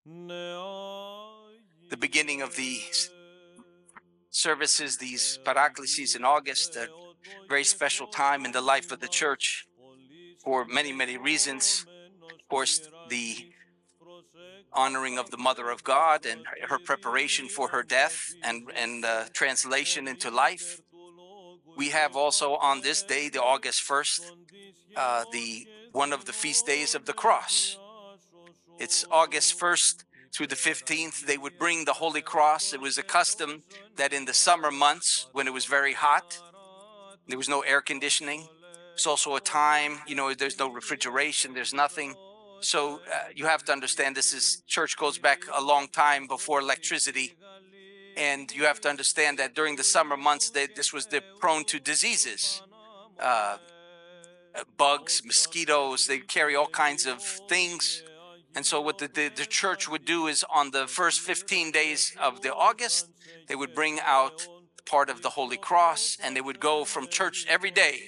the beginning of the services, these paraklesis in August, a very special time in the life of the church for many, many reasons. Of course, the honoring of the Mother of God and her preparation for her death and translation into life. We have also on this day, the August 1st, the one of the feast days of the cross. It's August 1st through the 15th. They would bring the Holy Cross. It was a custom that in the summer months when it was very hot, there was no air conditioning. It's also a time, there's no refrigeration, there's nothing. So you have to understand church goes back a long time before electricity. And you have to understand that during the summer months, this was prone to diseases, bugs, mosquitoes. They carry all kinds of things. And so what the church would do is on the first 15 days of the August, they would bring out part of the Holy Cross, and they would go from church every day.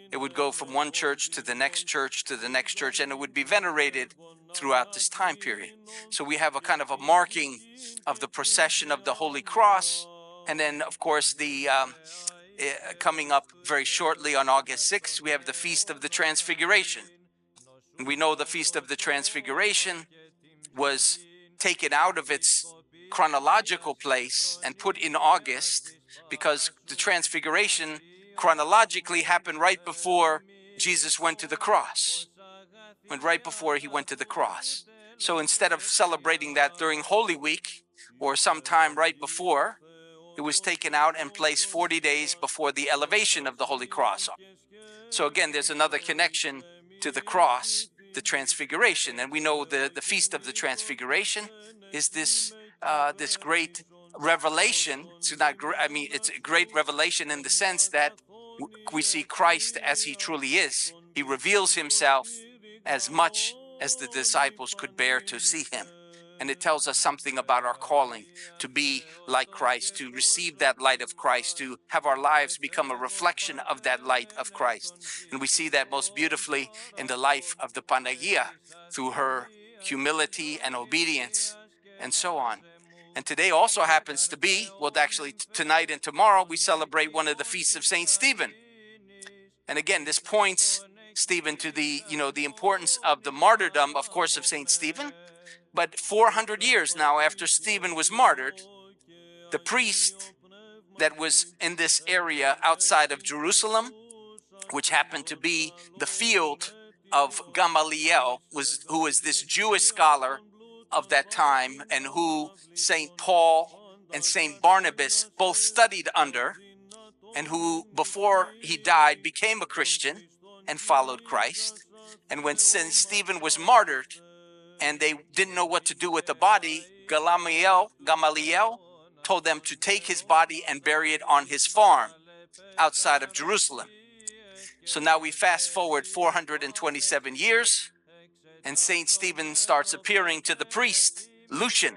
It would go from one church to the next church to the next church, and it would be venerated throughout this time period. So we have a kind of a marking of the procession of the Holy Cross. And then, of course, coming up very shortly on August 6th, we have the Feast of the Transfiguration. And we know the Feast of the Transfiguration was taken out of its chronological place and put in August because the Transfiguration chronologically happened right before Jesus went to the cross. Right before he went to the cross. So instead of celebrating that during Holy Week or sometime right before, it was taken out and placed 40 days before the elevation of the Holy Cross. So again, there's another connection to the cross, the Transfiguration. And we know the Feast of the Transfiguration is this great revelation. It's a great revelation in the sense that we see Christ as he truly is. He reveals himself as much as the disciples could bear to see him. And it tells us something about our calling to be like Christ, to receive that light of Christ, to have our lives become a reflection of that light of Christ. And we see that most beautifully in the life of the Panagia through her humility and obedience and so on. And today also happens to be, tonight and tomorrow, we celebrate one of the feasts of St. Stephen. And again, this points, Stephen, to the importance of the martyrdom, of course, of St. Stephen. But 400 years now after Stephen was martyred, the priest that was in this area outside of Jerusalem, which happened to be the field of Gamaliel, who was this Jewish scholar of that time, and who St. Paul and St. Barnabas both studied under, and who, before he died, became a Christian and followed Christ. And when St. Stephen was martyred, and they didn't know what to do with the body, Gamaliel told them to take his body and bury it on his farm outside of Jerusalem. So now we fast forward 427 years, and St. Stephen starts appearing to the priest, Lucian.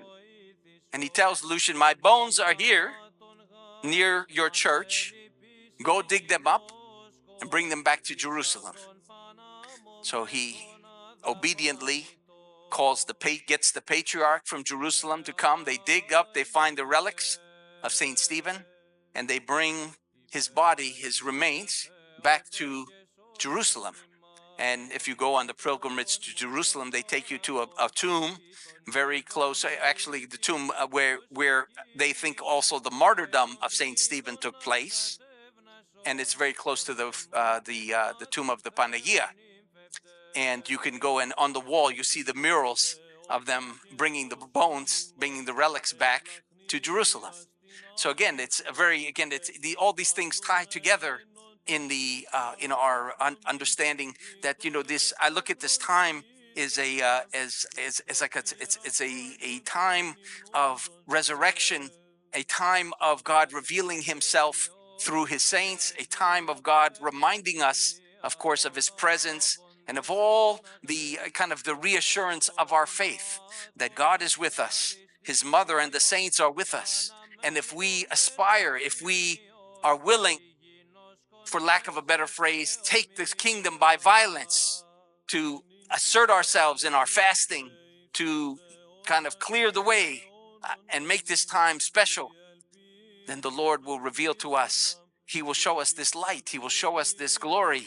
And he tells Lucian, my bones are here near your church. Go dig them up and bring them back to Jerusalem. So he obediently gets the patriarch from Jerusalem to come. They dig up, they find the relics of St. Stephen, and they bring his body, his remains, back to Jerusalem. And if you go on the pilgrimage to Jerusalem, they take you to a tomb very close, actually the tomb where they think also the martyrdom of St. Stephen took place. And it's very close to the tomb of the Panagia. And you can go, and on the wall you see the murals of them bringing the bones, bringing the relics back to Jerusalem. So again, all these things tie together in our understanding that I look at this time is a time of resurrection, a time of God revealing himself through his saints, a time of God reminding us, of course, of his presence, and of all the kind of the reassurance of our faith that God is with us, his mother and the saints are with us. And if we aspire, if we are willing, for lack of a better phrase, take this kingdom by violence, to assert ourselves in our fasting, to kind of clear the way and make this time special, then the Lord will reveal to us. He will show us this light. He will show us this glory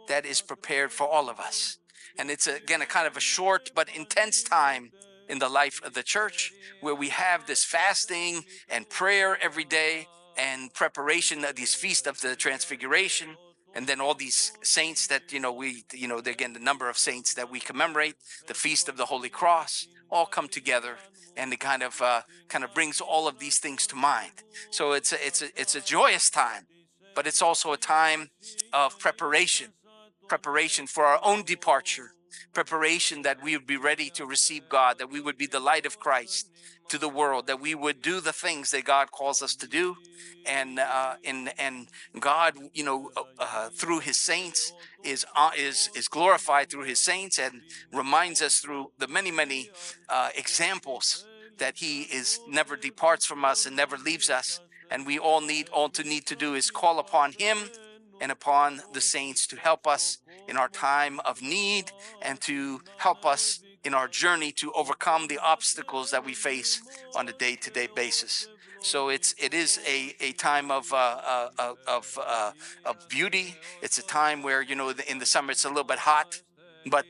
that is prepared for all of us. And it's, again, a kind of a short but intense time in the life of the church, where we have this fasting and prayer every day and preparation of these feast of the Transfiguration. And then all these saints that, again, the number of saints that we commemorate, the Feast of the Holy Cross, all come together, and it kind of brings all of these things to mind. So it's a joyous time, but it's also a time of preparation for our own departure, preparation that we would be ready to receive God, that we would be the light of Christ to the world, that we would do the things that God calls us to do, and God, through His saints is glorified through His saints, and reminds us through the many examples that He is never departs from us and never leaves us. And we all need to do is call upon Him and upon the saints to help us in our time of need, and to help us in our journey to overcome the obstacles that we face on a day-to-day basis. So it is a time of beauty. It's a time where, in the summer it's a little bit hot, but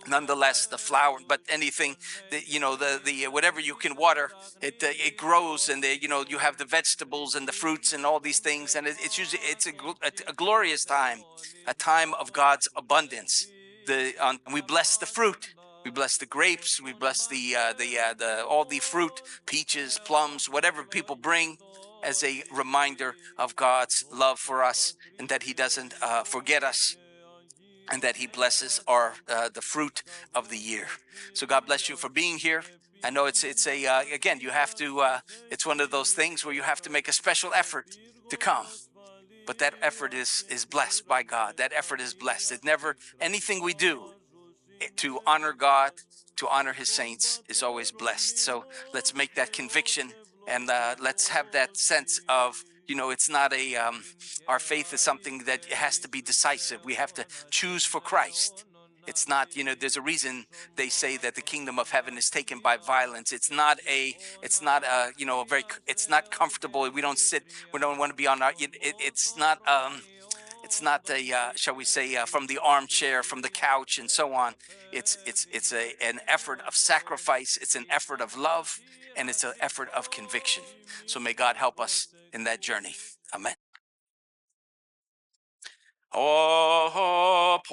nonetheless the flower, but anything that, the whatever you can water, it grows, and you have the vegetables and the fruits and all these things, and it's usually a glorious time, a time of God's abundance. We bless the fruit, we bless the grapes, we bless the all the fruit, peaches, plums, whatever people bring, as a reminder of God's love for us, and that He doesn't forget us, and that He blesses our the fruit of the year. So God bless you for being here. I know it's again, you have to, it's one of those things where you have to make a special effort to come, but that effort is blessed by God. That effort is blessed. It never, anything we do to honor God, to honor His saints, is always blessed. So let's make that conviction, and let's have that sense of, it's not our faith is something that has to be decisive. We have to choose for Christ. It's not, there's a reason they say that the kingdom of heaven is taken by violence. It's not it's not it's not comfortable. We don't want to be on our, it's not a, shall we say, from the armchair, from the couch, and so on. It's an effort of sacrifice. It's an effort of love, and it's an effort of conviction. So may God help us in that journey. Amen. Apostoli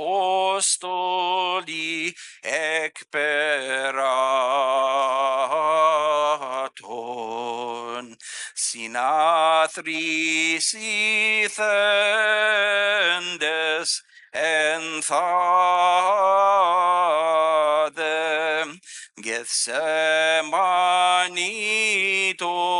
ekperaton sinathris ithendes enthadem Gethsemane torio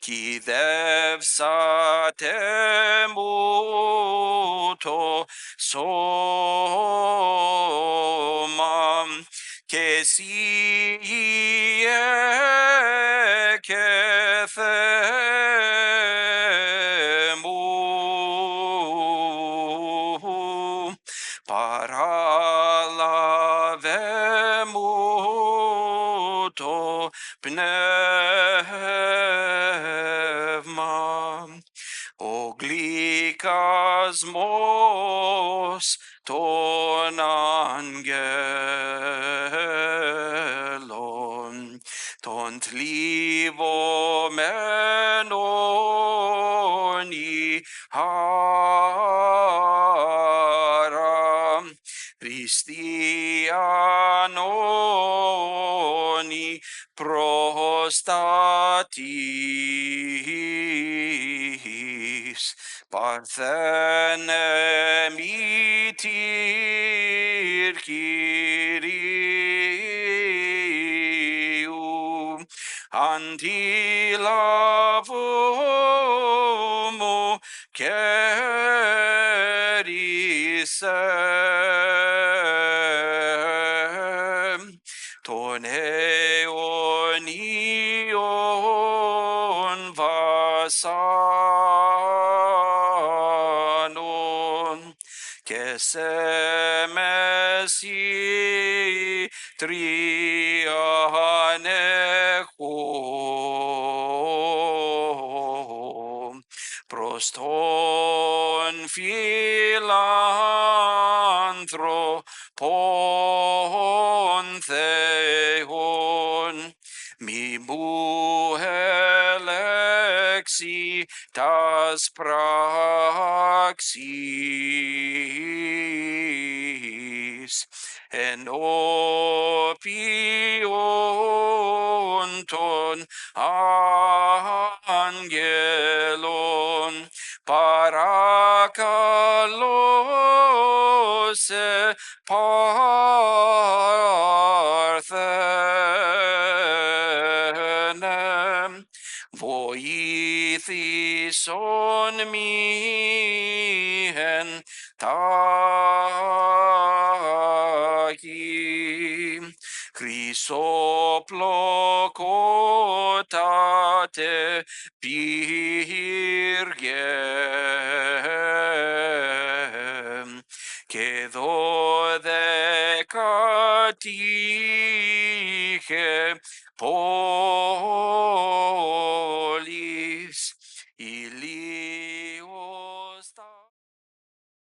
qui devsatemuto somam que si ekethemu paralavemuto pneuma oglikasmos ton angelon tont livo menoni haram Christianoni prostatis parthenem itir Kyriou anti lavomo kerisem ton eonion vasanon que se esi trianecho proston philanthropon theon mi buhelexi tas praxis en opionton angelon parakalose parthenem voithison mihen tahi chrysoplocotate pyrgem que dodecatiche, 12 pon, 12 pon,